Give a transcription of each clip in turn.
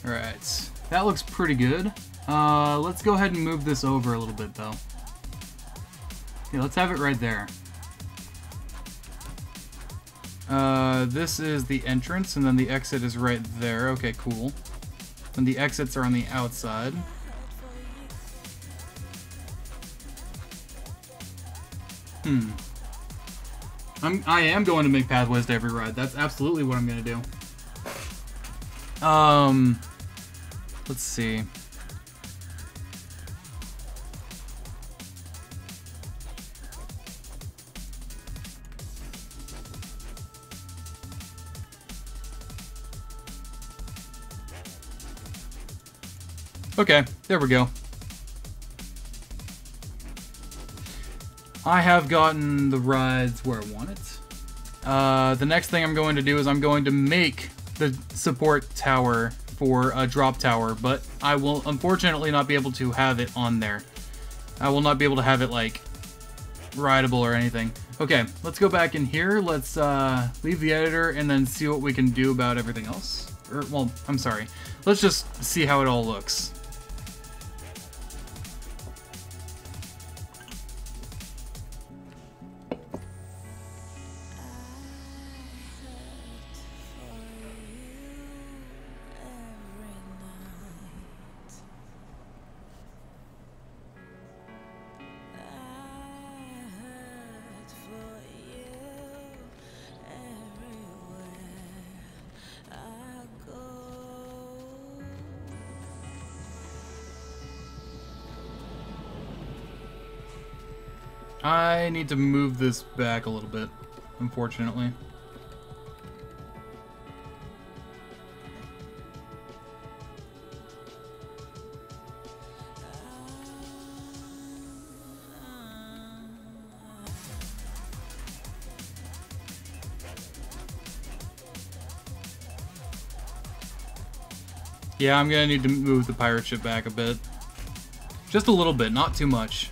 Alright, that looks pretty good. Let's go ahead and move this over a little bit, though. Okay, let's have it right there. This is the entrance, and then the exit is right there. Okay, cool. And the exits are on the outside. I am going to make pathways to every ride. That's absolutely what I'm going to do. Let's see. Okay, there we go. I have gotten the rides where I want it. The next thing I'm going to do is I'm going to make the support tower for a drop tower, but I will unfortunately not be able to have it on there. I will not be able to have it, like, rideable or anything. Okay, let's go back in here. Let's leave the editor and then see what we can do about everything else. Well, I'm sorry. Let's just see how it all looks. I need to move this back a little bit, unfortunately. Yeah, I'm gonna need to move the pirate ship back a bit. Just a little bit, not too much.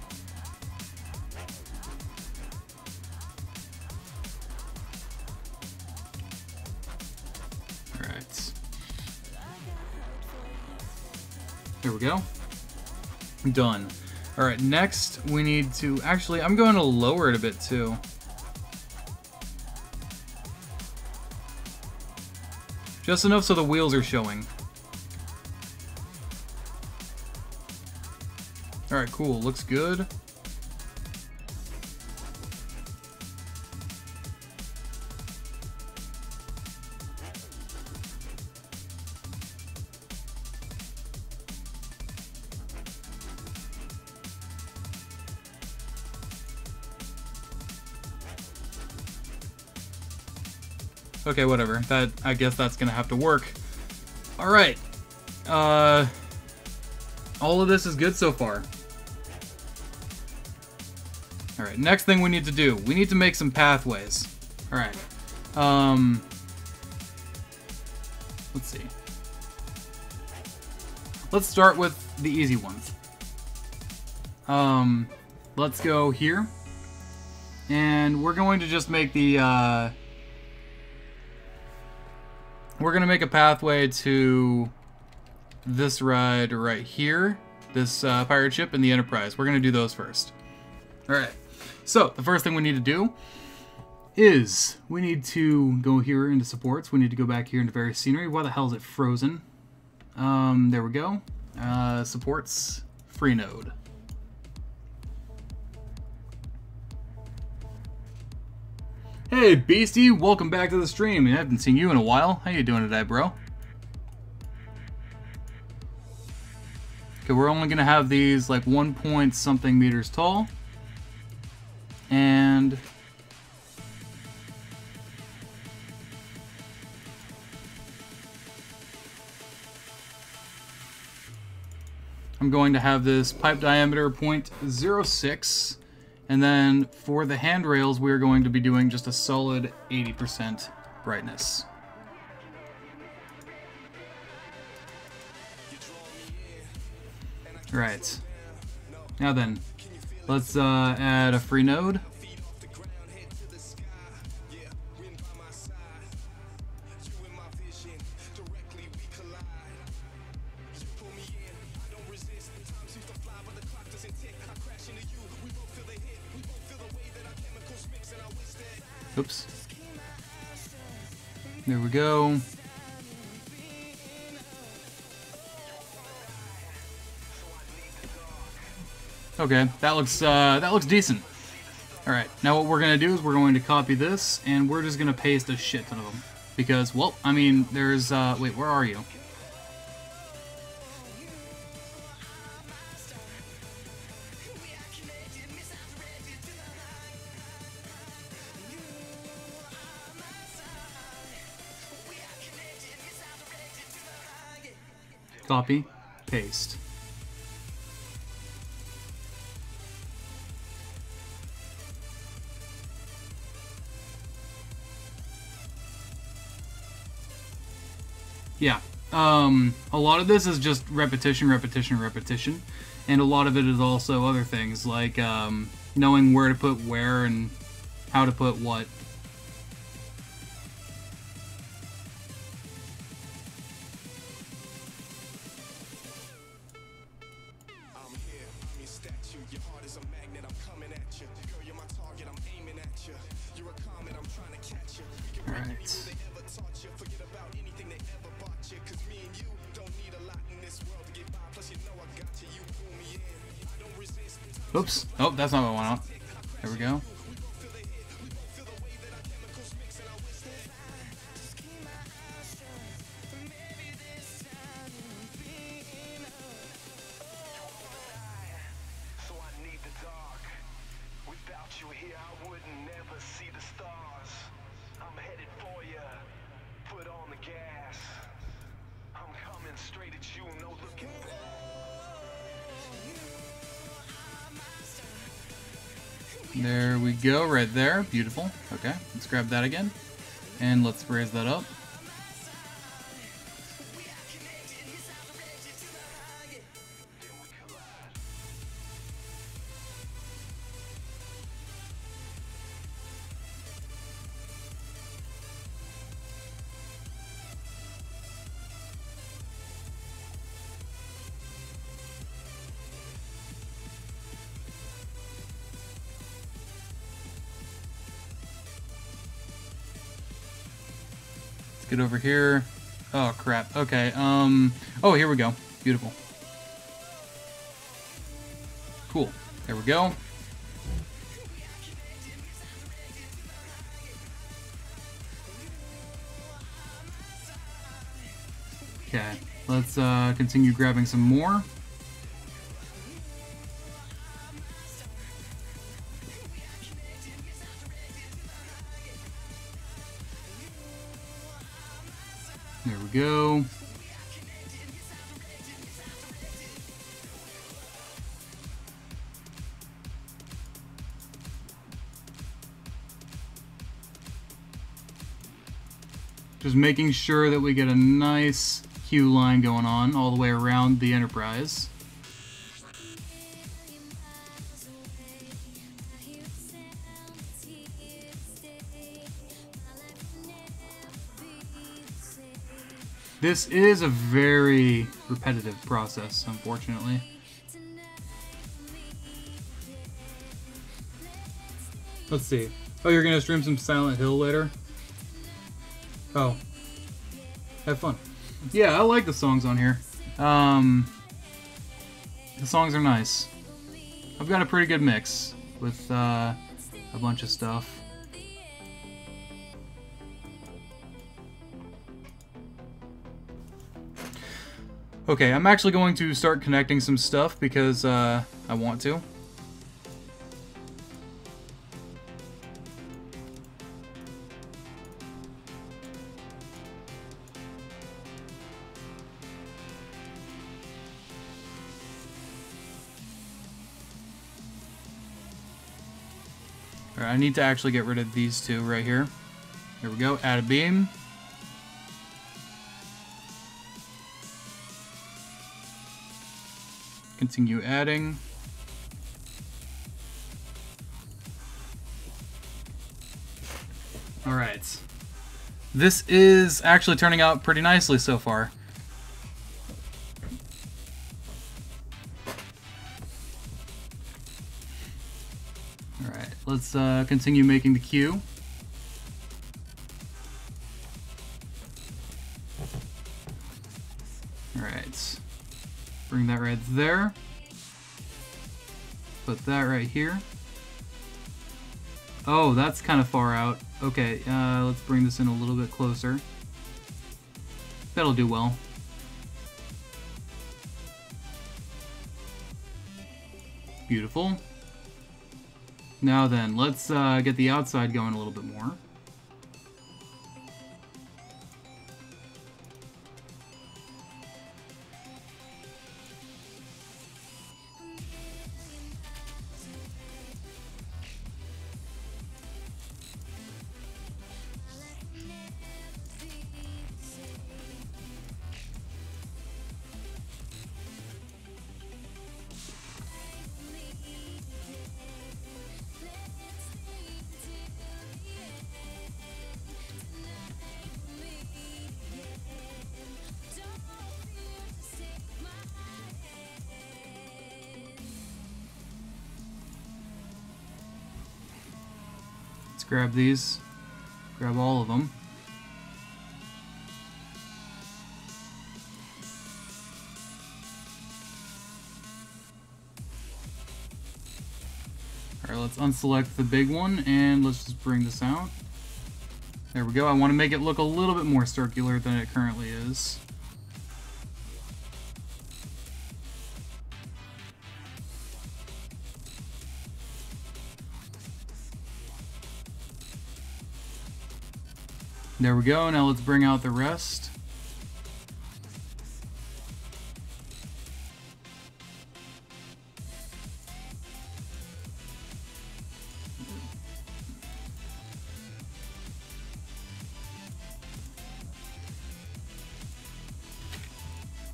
There we go. Done. Alright, next we need to... Actually, I'm going to lower it a bit too. Just enough so the wheels are showing. Alright, cool. Looks good. Okay, whatever. I guess that's gonna have to work. Alright. All of this is good so far. Alright, next thing we need to do. We need to make some pathways. Alright. Let's see. Let's start with the easy ones. Let's go here. And we're going to just make the, we're going to make a pathway to this ride right here. This pirate ship and the Enterprise. We're going to do those first. Alright. So, the first thing we need to do is we need to go here into supports. We need to go back here into various scenery. Why the hell is it frozen? There we go. Supports, free node. Hey Beastie, welcome back to the stream. I haven't seen you in a while. How you doing today, bro? Okay, we're only gonna have these like 1 point something meters tall. And I'm going to have this pipe diameter 0.06, and then for the handrails we're going to be doing just a solid 80% brightness. Right. Now then, let's add a free node. Oops. There we go. Okay, that looks decent. All right, now what we're gonna do is we're going to copy this, and we're just gonna paste a shit ton of them because, well, I mean, there's wait, where are you? Copy, paste. Yeah, a lot of this is just repetition, repetition, repetition, and a lot of it is also other things, like knowing where to put where and how to put what. Alright. Oops. Oh, that's not what I want. There we go. There we go, right there. Beautiful. Okay, let's grab that again. And let's raise that up. Get over here. Oh, crap. Okay, oh, here we go. Beautiful. Cool. There we go. Okay, let's continue grabbing some more. There we go. Just making sure that we get a nice hue line going on all the way around the Enterprise. This is a very repetitive process, unfortunately. Let's see. Oh, you're gonna stream some Silent Hill later? Oh. Have fun. Yeah, I like the songs on here. The songs are nice. I've got a pretty good mix with a bunch of stuff. Okay, I'm actually going to start connecting some stuff because I want to. Alright, I need to actually get rid of these two right here. Here we go, add a beam. Continue adding. Alright. This is actually turning out pretty nicely so far. Alright, let's continue making the queue. Bring that right there. Put that right here. Oh, that's kind of far out. Okay, let's bring this in a little bit closer. That'll do well. Beautiful. Now then, let's get the outside going a little bit more. Let's grab these. Grab all of them. Alright, let's unselect the big one and let's just bring this out. There we go. I want to make it look a little bit more circular than it currently is. There we go. Now let's bring out the rest.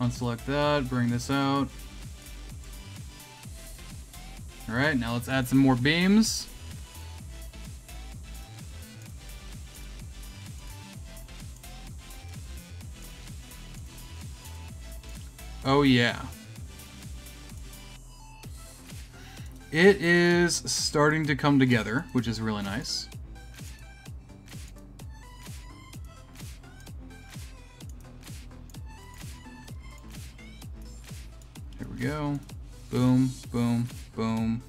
Unselect that, bring this out. Alright, now let's add some more beams. Oh yeah. It is starting to come together, which is really nice. Here we go. Boom, boom, boom.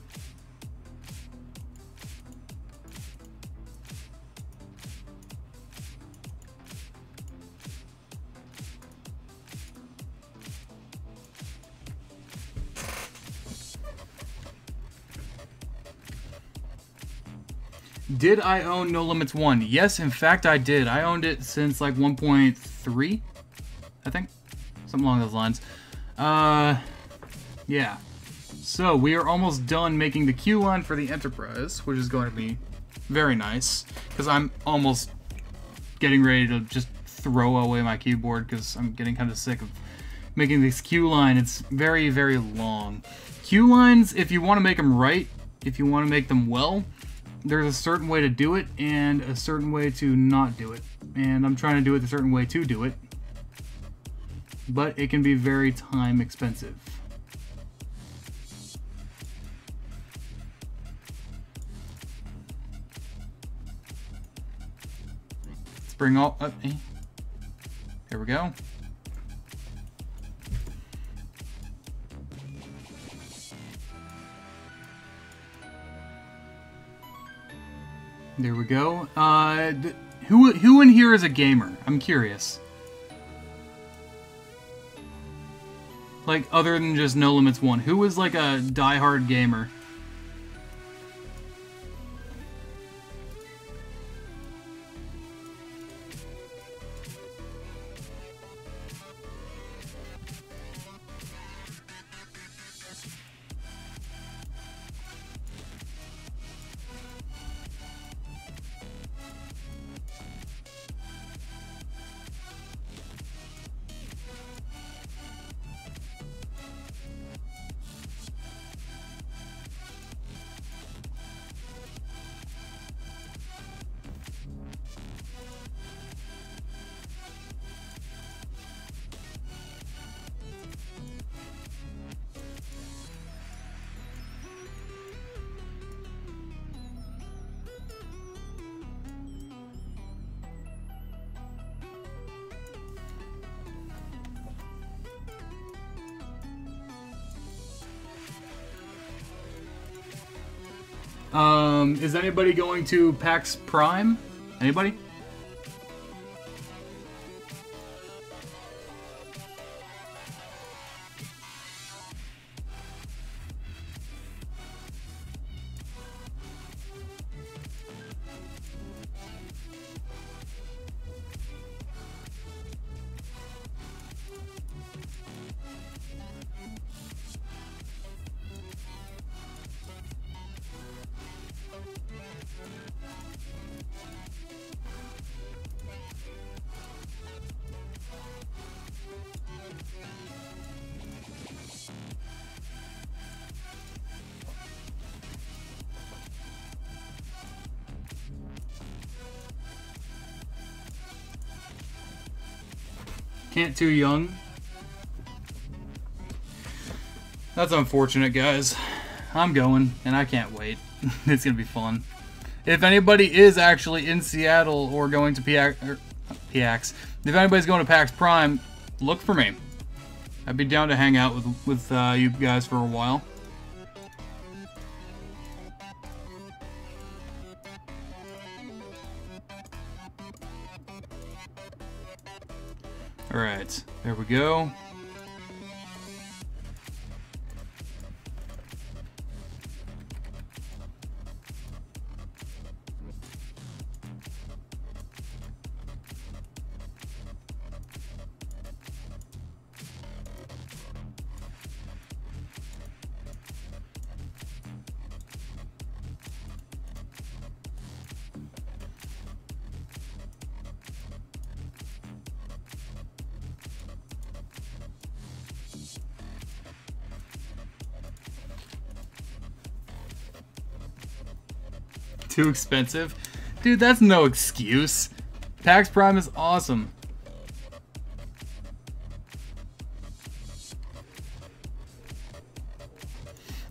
Did I own No Limits 1? Yes, in fact I did. I owned it since like 1.3, I think. Something along those lines. Yeah. So we are almost done making the queue line for the Enterprise, which is going to be very nice. Because I'm almost getting ready to just throw away my keyboard because I'm getting kind of sick of making this queue line. It's very, very long. Queue lines, if you want to make them right, if you want to make them well, there's a certain way to do it and a certain way to not do it. And I'm trying to do it a certain way to do it. But it can be very time expensive. Let's bring all up. There we go. There we go. Who in here is a gamer? I'm curious. Like, other than just No Limits 1, who is like a diehard gamer? Is anybody going to PAX Prime? Anybody? Can't too young. That's unfortunate, guys. I'm going, and I can't wait. It's gonna be fun. If anybody is actually in Seattle or going to PAX, if anybody's going to PAX Prime, look for me. I'd be down to hang out with you guys for a while. Alright, there we go. Too expensive? Dude, that's no excuse. PAX Prime is awesome.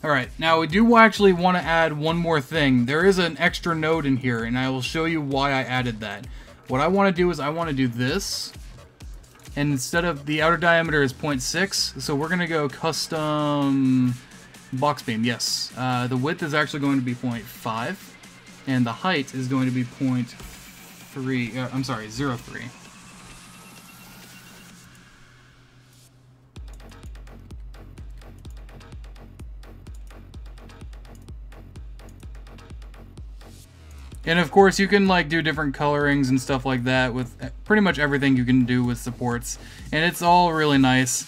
Alright, now we do actually want to add one more thing. There is an extra node in here, and I will show you why I added that. What I want to do is I want to do this. And instead of the outer diameter is 0.6, so we're going to go custom box beam, yes. The width is actually going to be 0.5. And the height is going to be 0.3, I'm sorry, 0.3. And of course you can like do different colorings and stuff like that with pretty much everything you can do with supports. And it's all really nice.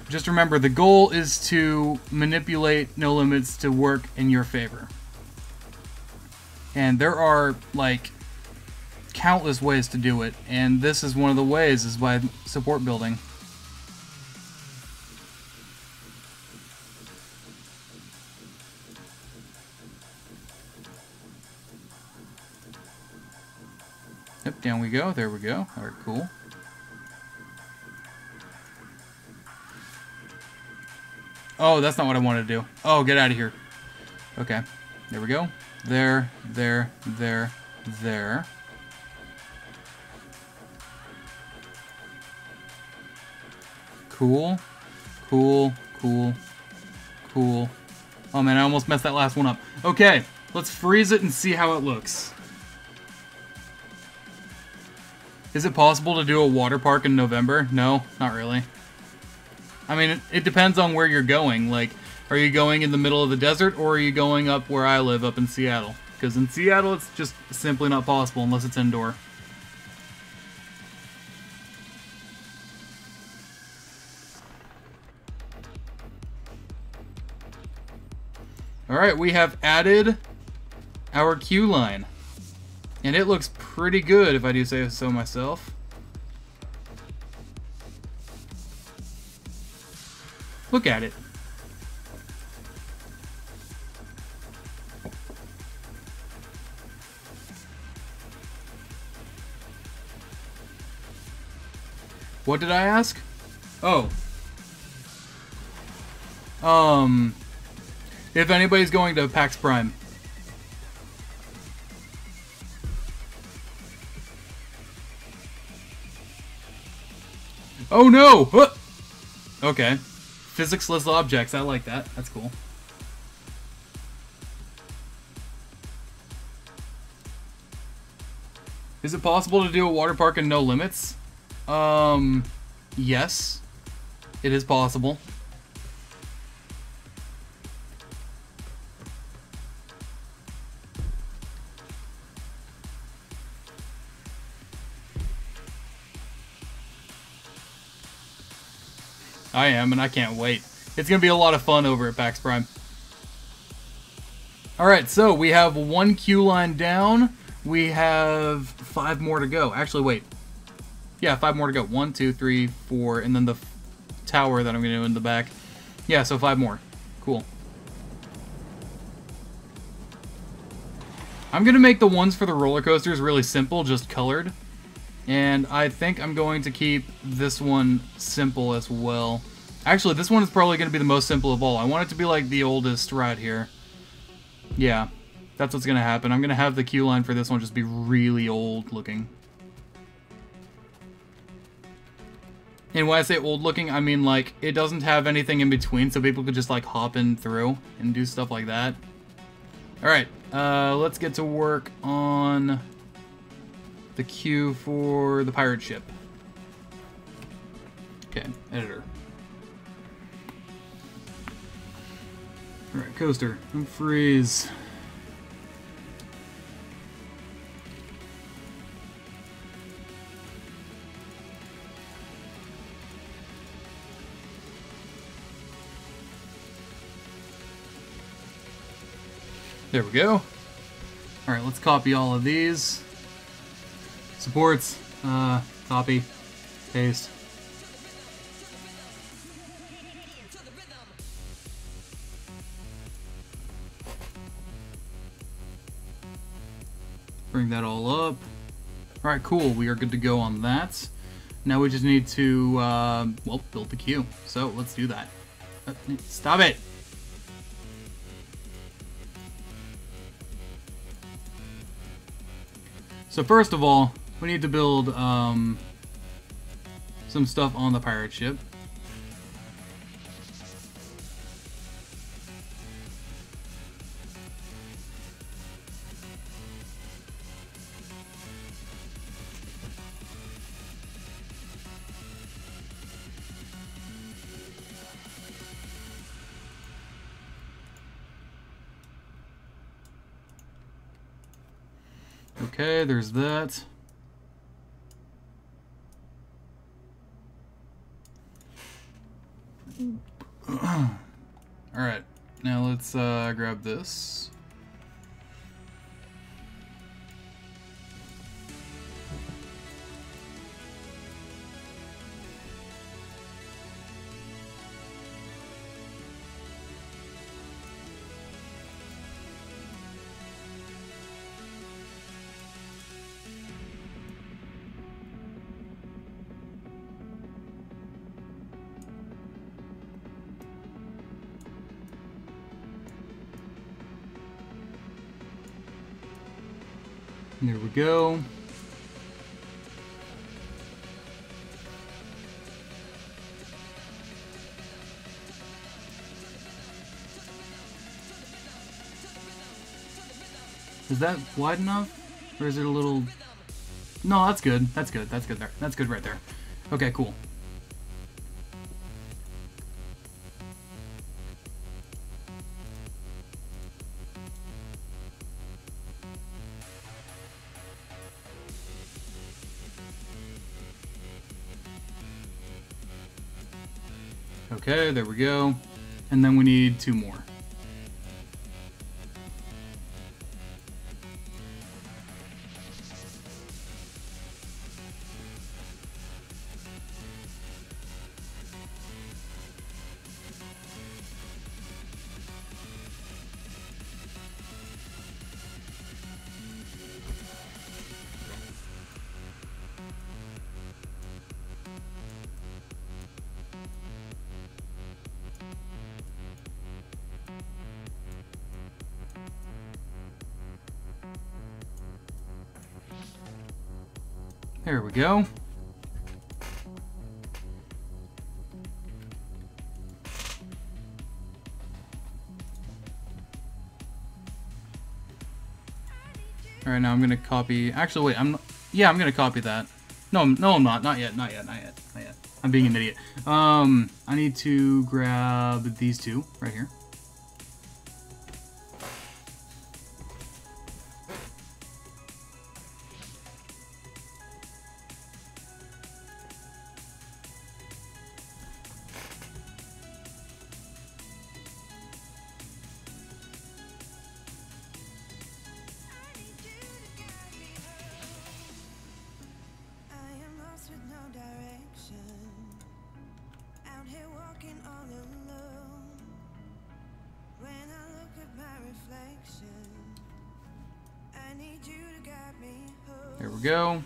Just remember, the goal is to manipulate No Limits to work in your favor. And there are, like, countless ways to do it, and this is one of the ways, is by support building. Yep, down we go, there we go. Alright, cool. Oh, that's not what I wanted to do. Oh, get out of here. Okay, there we go. There, there, there, there. Cool, cool, cool, cool. Oh man, I almost messed that last one up. Okay, let's freeze it and see how it looks. Is it possible to do a water park in November? No, not really. I mean, it depends on where you're going. Like, are you going in the middle of the desert, or are you going up where I live, up in Seattle? Because in Seattle, it's just simply not possible unless it's indoor. Alright, we have added our queue line. And it looks pretty good, if I do say so myself. Look at it. What did I ask? Oh. If anybody's going to PAX Prime. Oh no! Okay. Physicsless objects, I like that. That's cool. Is it possible to do a water park in no limits? Yes. It is possible. I am, and I can't wait. It's going to be a lot of fun over at PAX Prime. Alright, so we have one queue line down. We have 5 more to go. Actually, wait. Yeah, 5 more to go. 1, 2, 3, 4, and then the tower that I'm going to do in the back. Yeah, so 5 more. Cool. I'm going to make the ones for the roller coasters really simple, just colored. And I think I'm going to keep this one simple as well. Actually, this one is probably going to be the most simple of all. I want it to be like the oldest right here. Yeah, that's what's going to happen. I'm going to have the queue line for this one just be really old looking. And when I say old looking, I mean like it doesn't have anything in between, so people could just like hop in through and do stuff like that. Alright, let's get to work on the queue for the pirate ship. Okay, editor. Alright, coaster, and freeze. There we go. Alright, let's copy all of these. Supports, copy, paste. Bring that all up. Alright, cool. We are good to go on that. Now we just need to, well, build the queue. So, let's do that. Stop it! So first of all, we need to build some stuff on the pirate ship. Okay, there's that. Alright, now let's grab this. There we go. Is that wide enough? Or is it a little... No, that's good. That's good. That's good there. That's good right there. Okay, cool. Okay, there we go. And then we need 2 more. There we go. Alright, now I'm gonna copy... Actually, wait, I'm not... Yeah, I'm gonna copy that. No, no, I'm not. Not yet. Not yet. Not yet. Not yet. I'm being an idiot. I need to grab these two right here. There we go.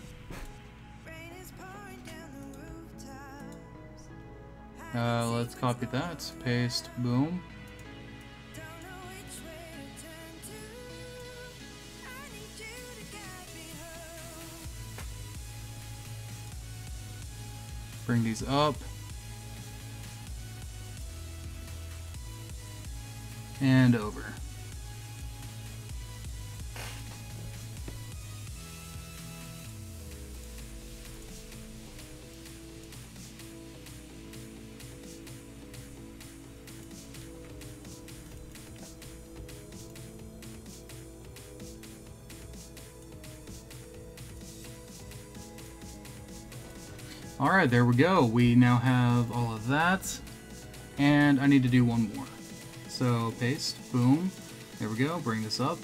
Let's copy that. Paste. Boom. Bring these up. And over. Alright, there we go. We now have all of that. And I need to do one more. So, paste, boom. There we go, bring this up.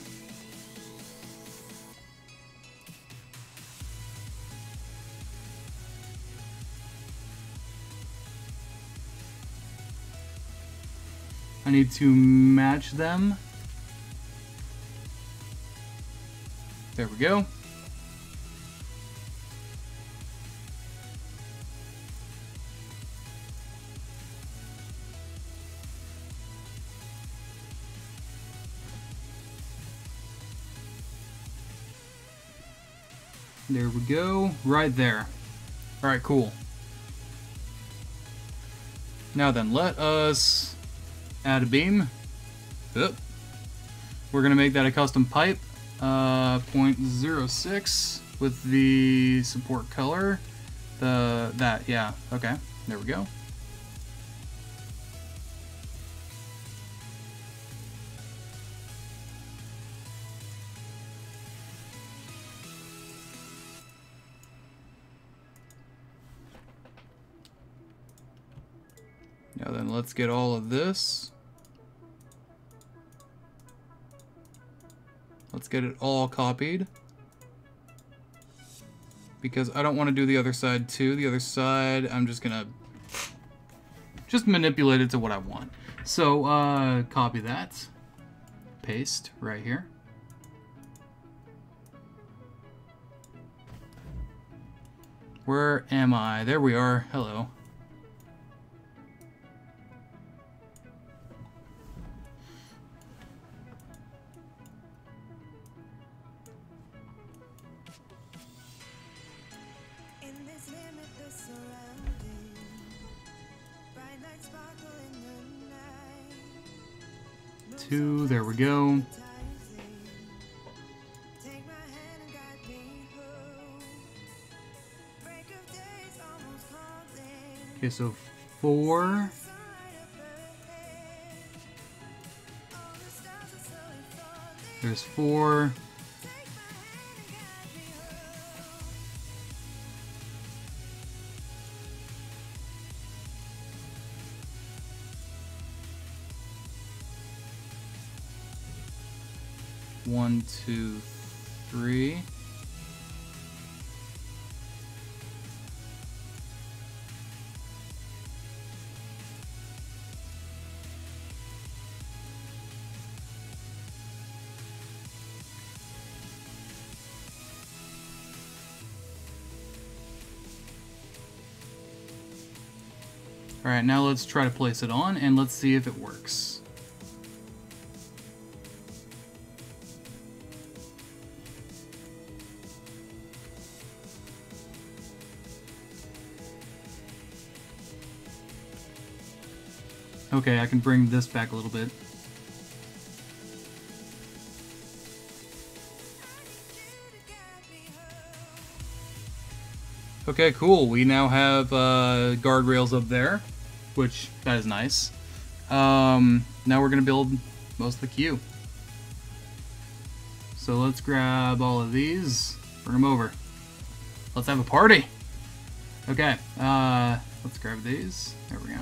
I need to match them. There we go. There we go, right there. Alright, cool. Now then, let us add a beam. Oop. We're gonna make that a custom pipe. 0.06 with the support color. Yeah, okay, there we go. Now then, let's get all of this. Let's get it all copied. Because I don't want to do the other side too. The other side, I'm just gonna manipulate it to what I want. So, copy that. Paste right here. Where am I? There we are. Hello. Two, there we go. Okay, so 4. There's 4. One, two, three. Alright, now let's try to place it on and let's see if it works. Okay, I can bring this back a little bit. Okay, cool. We now have guardrails up there, which that is nice. Now we're gonna build most of the queue. So let's grab all of these, bring them over. Let's have a party. Okay, let's grab these. There we go.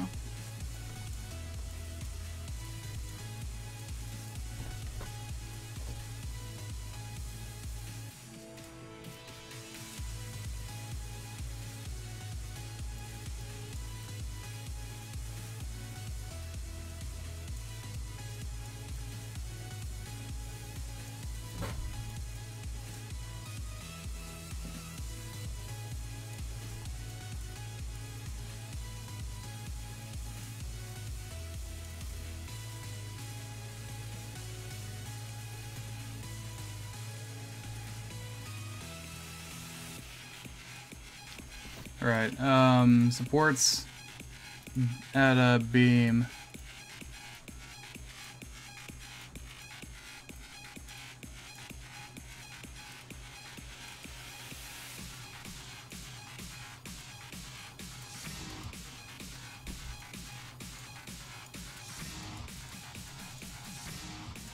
Alright, supports at a beam.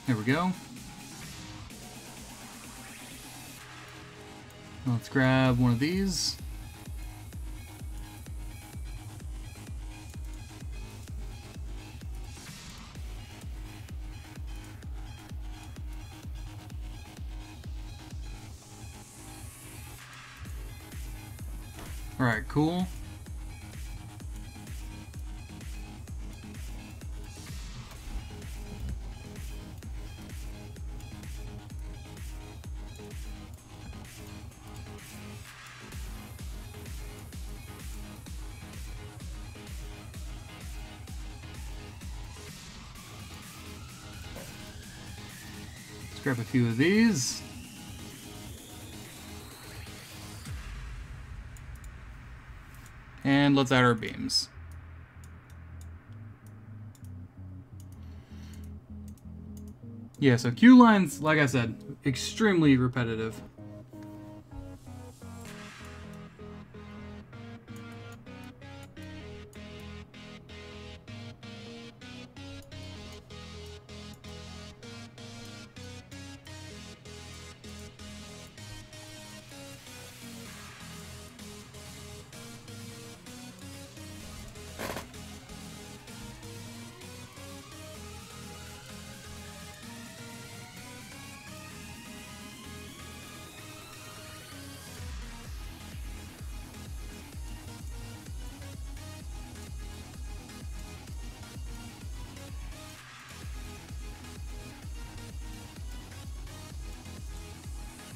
There we go. Let's grab one of these. Alright, cool. Let's grab a few of these. And let's add our beams. Yeah, so queue lines, like I said, extremely repetitive.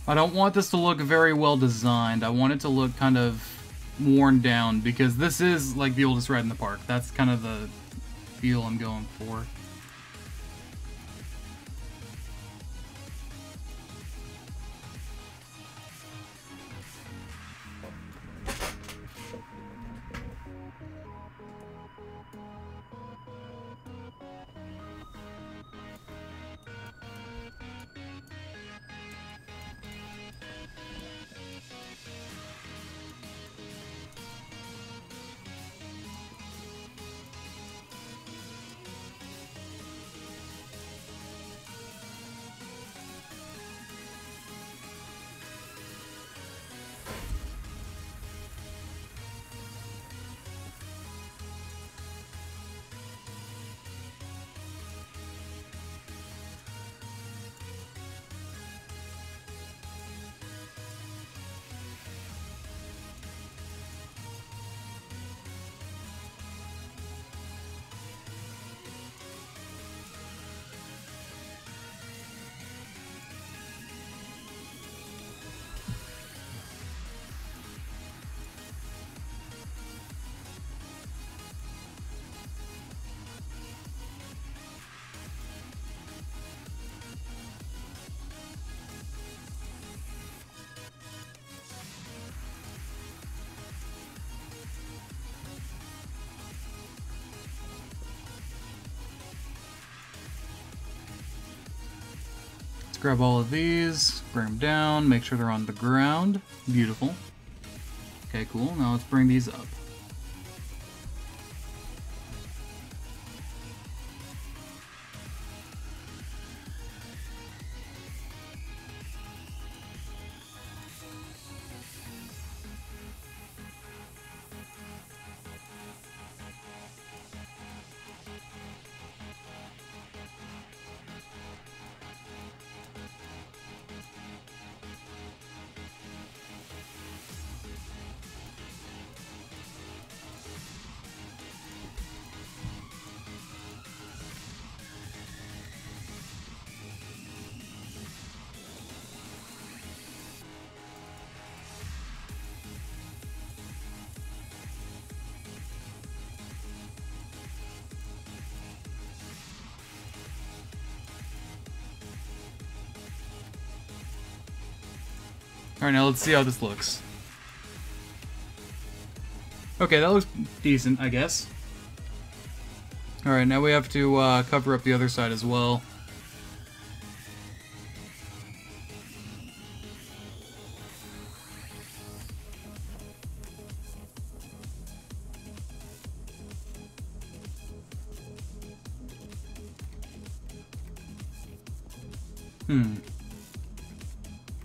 I don't want this to look very well designed. I want it to look kind of worn down because this is like the oldest ride in the park. That's kind of the feel I'm going for. Grab all of these, bring them down, make sure they're on the ground. Beautiful. Okay, cool. Now let's bring these up. Alright, now let's see how this looks. Okay, that looks decent, I guess. Alright, now we have to cover up the other side as well.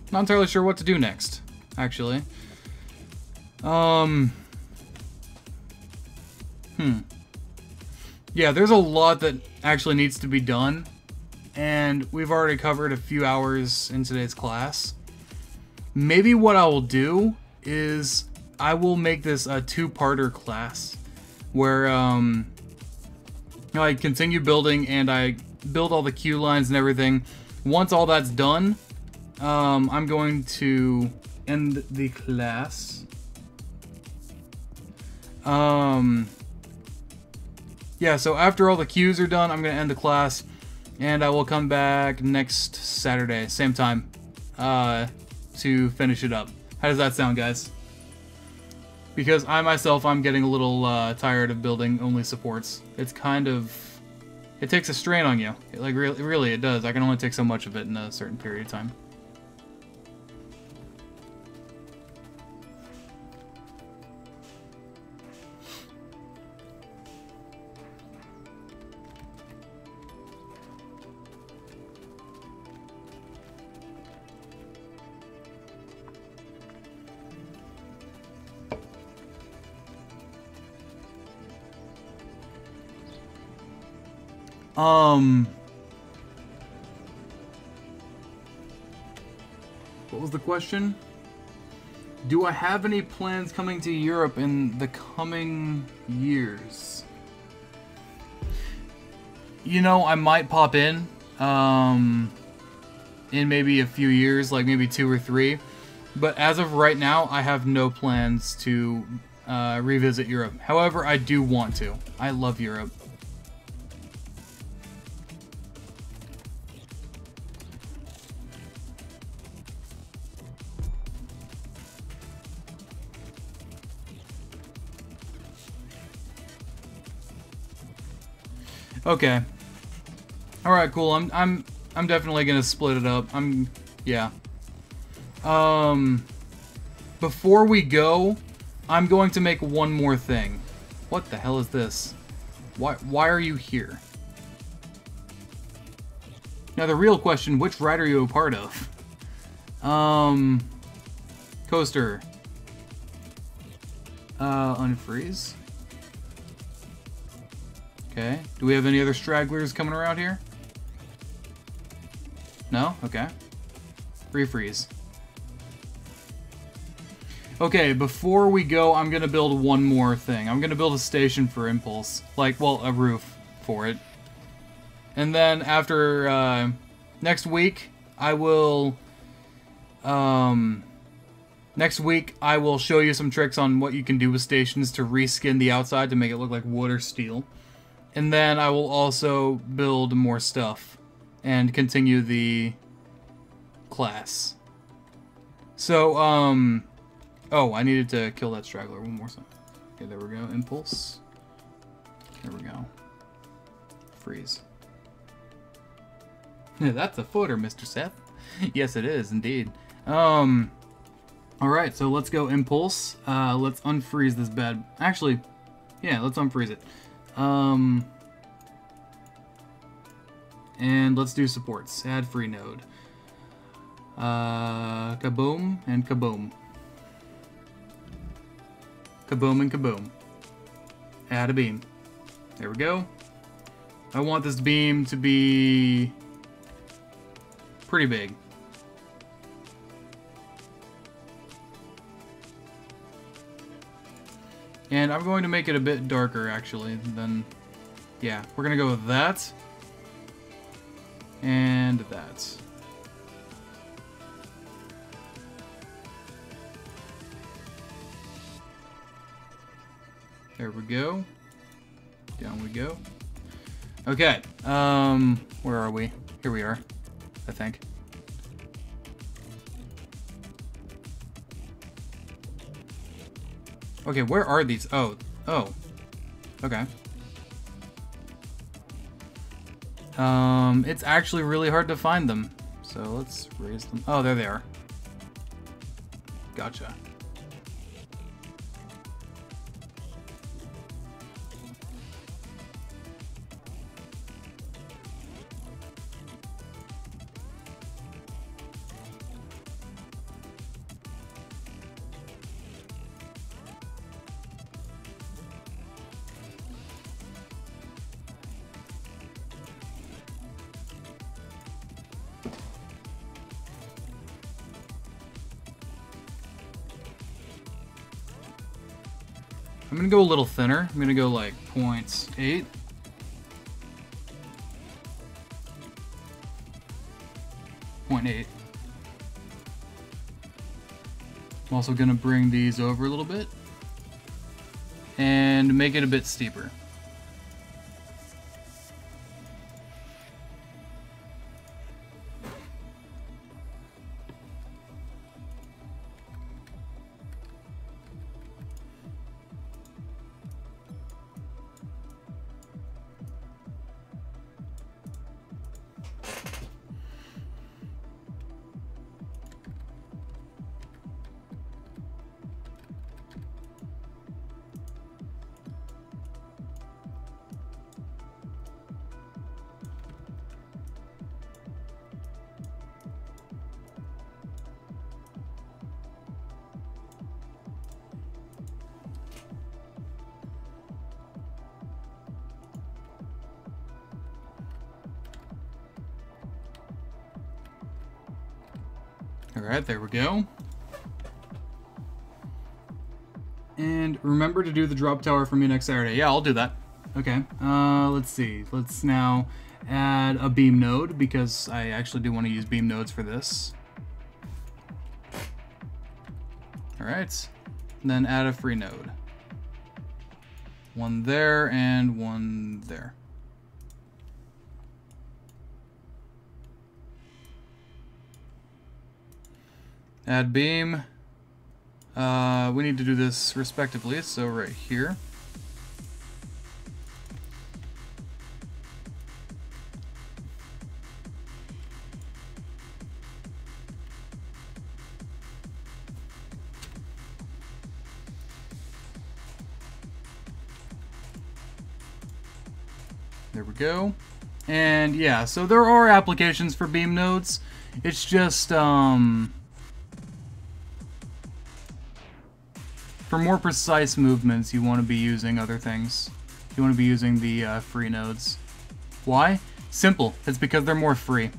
Not entirely sure what to do next, actually. Yeah, there's a lot that actually needs to be done, and we've already covered a few hours in today's class. Maybe what I will do is I will make this a two-parter class, where I continue building and I build all the queue lines and everything. Once all that's done, I'm going to end the class. Yeah, so after all the queues are done, I'm going to end the class, and I will come back next Saturday, same time, to finish it up. How does that sound, guys? Because I'm getting a little tired of building only supports. It's kind of... It takes a strain on you. Really, it does. I can only take so much of it in a certain period of time. What was the question? Do I have any plans coming to Europe in the coming years? You know, I might pop in maybe a few years, like maybe 2 or 3. But as of right now, I have no plans to revisit Europe. However, I do want to. I love Europe. Okay. All right, cool. I'm definitely gonna split it up. Yeah. Before we go, I'm going to make one more thing. What the hell is this? Why are you here? Now the real question: which ride are you a part of? Coaster. Unfreeze. Okay. Do we have any other stragglers coming around here? No? Okay. Refreeze. Okay, before we go, I'm gonna build one more thing. I'm gonna build a station for Impulse. Like, well, a roof for it. And then after, next week, I will, next week, I will show you some tricks on what you can do with stations to reskin the outside to make it look like wood or steel. And then I will also build more stuff and continue the class. So, oh, I needed to kill that straggler one more time. Okay, there we go. Impulse. There we go. Freeze. That's a footer, Mr. Seth. Yes, it is, indeed. Alright, so let's go Impulse. Let's unfreeze this bed. Actually, yeah, let's unfreeze it. And let's do supports. Add free node. Kaboom and kaboom. Kaboom and kaboom. Add a beam. There we go. I want this beam to be pretty big. And I'm going to make it a bit darker, actually, than... Yeah, we're going to go with that. And that. There we go. Down we go. Okay, where are we? Here we are, I think. Okay, where are these? Oh. Okay. It's actually really hard to find them. So let's raise them. Oh, there they are. Gotcha. I'm gonna go a little thinner. I'm gonna go like 0.8. I'm also gonna bring these over a little bit and make it a bit steeper. Alright, there we go. And remember to do the drop tower for me next Saturday. Yeah, I'll do that. Okay, let's see. Let's now add a beam node, because I actually do want to use beam nodes for this. Alright, then add a free node. One there and one there. Add beam. We need to do this respectively, so right here. There we go. And yeah, so there are applications for beam nodes. It's just, for more precise movements, you want to be using other things. You want to be using the free nodes. Why? Simple. It's because they're more free.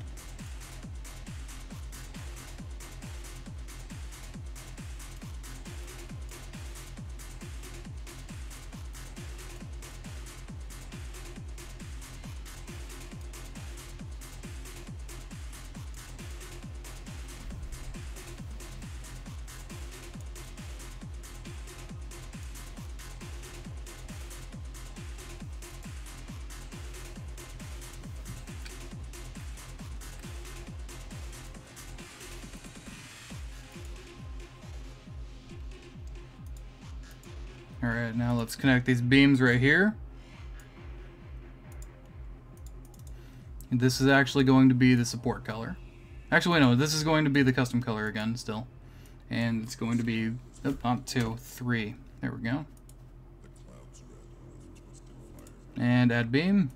Alright, now let's connect these beams right here. And this is actually going to be the support color. Actually, no, this is going to be the custom color again, still. And it's going to be up to 3. There we go. And add beam.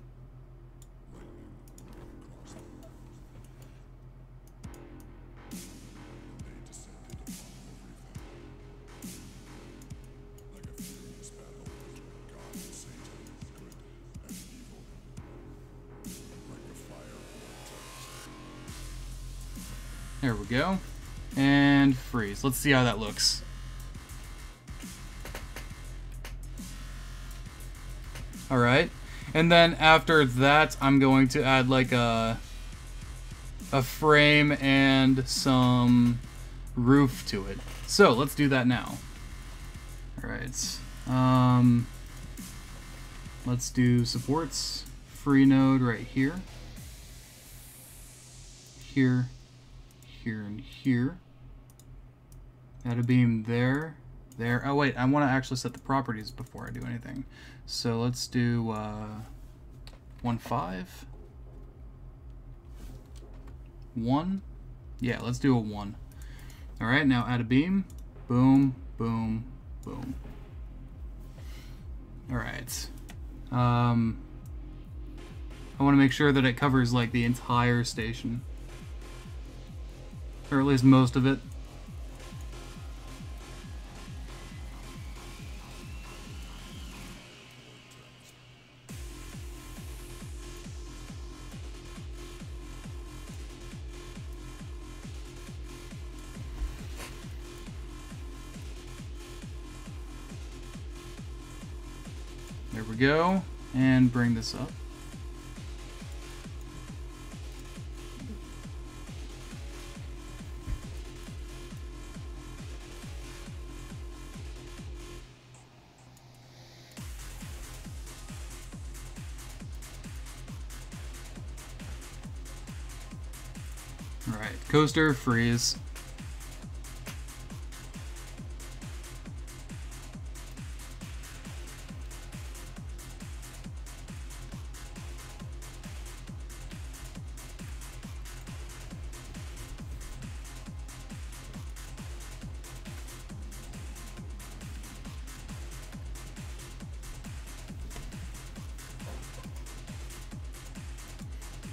There we go. And freeze. Let's see how that looks. Alright. And then after that, I'm going to add like a frame and some roof to it. So let's do that now. Alright. Let's do supports. Free node right here. Here. Here and here. Add a beam there. There. Oh wait, I want to actually set the properties before I do anything. So let's do 1.5. 1. Yeah, let's do a 1. Alright, now add a beam. Boom, boom, boom. Alright. I want to make sure that it covers like the entire station. Or at least most of it. There we go. And bring this up. Alright, coaster, freeze.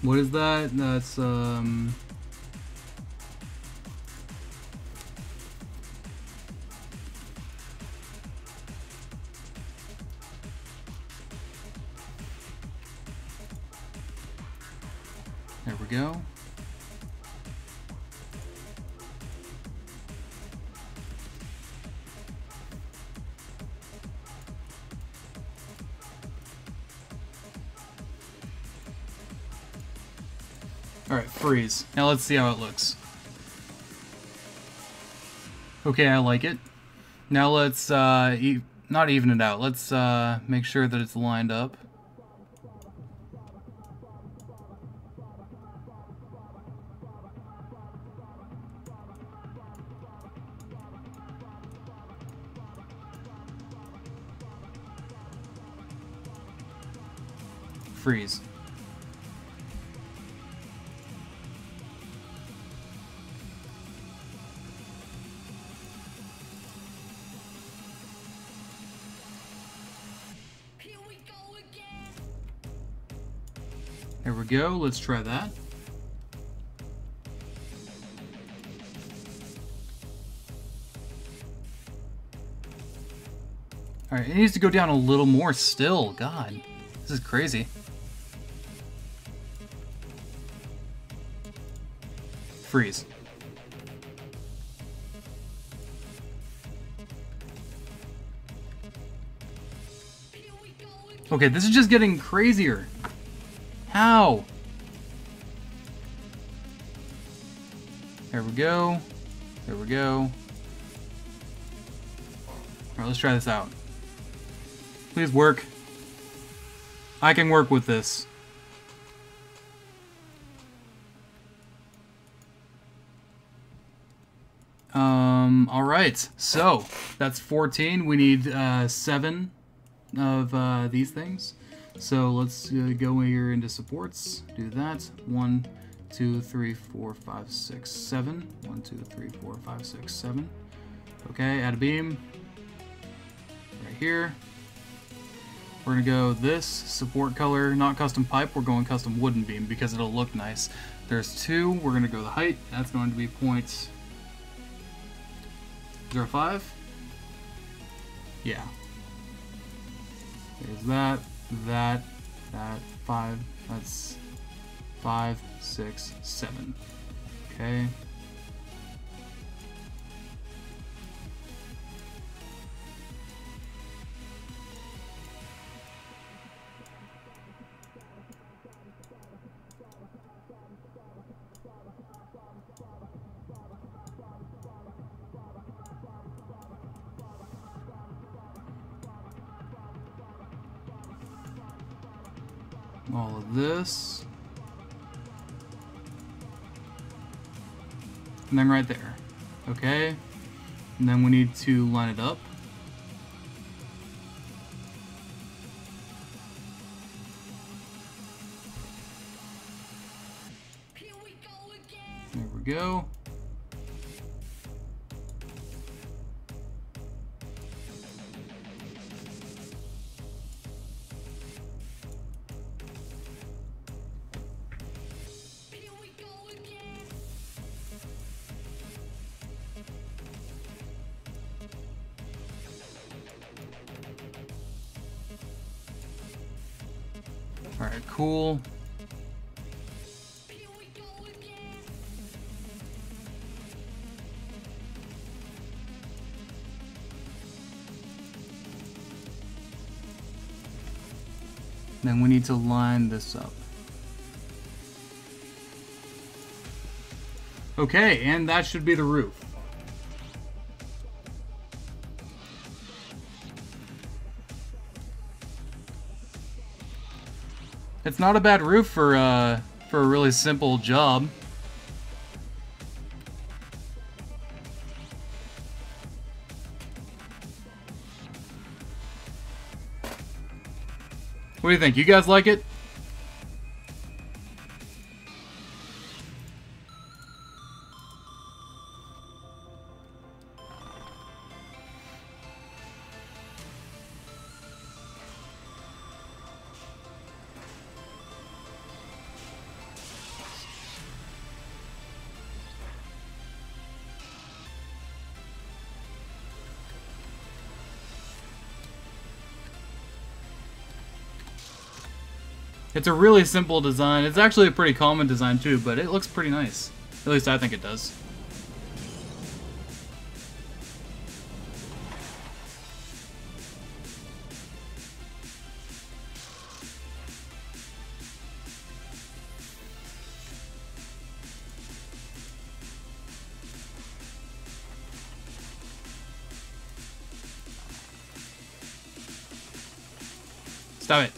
What is that? That's, there we go. Alright, freeze. Now let's see how it looks. Okay, I like it. Now let's, not even it out. Let's, make sure that it's lined up. Freeze. There we go, let's try that. Alright, it needs to go down a little more still. God, this is crazy. Freeze. Okay, this is just getting crazier. How? There we go. There we go. Alright, let's try this out. Please work. I can work with this. Alright, so that's 14. We need 7 of these things. So let's go here into supports. Do that. 1, 2, 3, 4, 5, 6, 7. 1, 2, 3, 4, 5, 6, 7. Okay, add a beam. Right here. We're gonna go this support color, not custom pipe, we're going custom wooden beam because it'll look nice. There's 2, we're gonna go the height, that's going to be 0.05. Yeah. There's that, 5, that's 5, 6, 7. Okay. All of this. And then right there. Okay. And then we need to line it up. Here we go again. There we go. Here we go again. All right, cool. Here we go again. Then we need to line this up. Okay, and that should be the roof. It's not a bad roof for a really simple job. What do you think? You guys like it? It's a really simple design. It's actually a pretty common design too, but it looks pretty nice. At least I think it does. Stop it.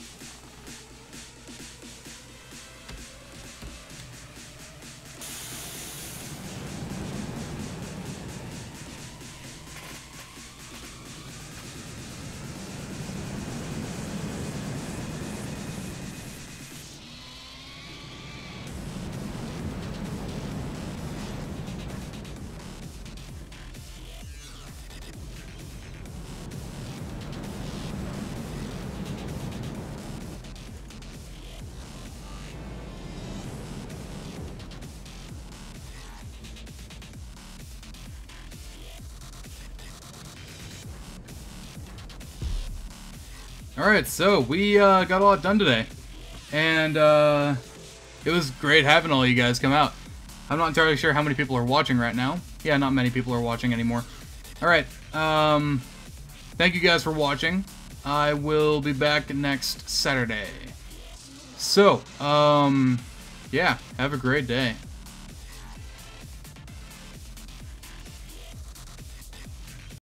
Alright, so we got a lot done today. And it was great having all you guys come out. I'm not entirely sure how many people are watching right now. Yeah, not many people are watching anymore. Alright, thank you guys for watching. I will be back next Saturday. So, yeah, have a great day.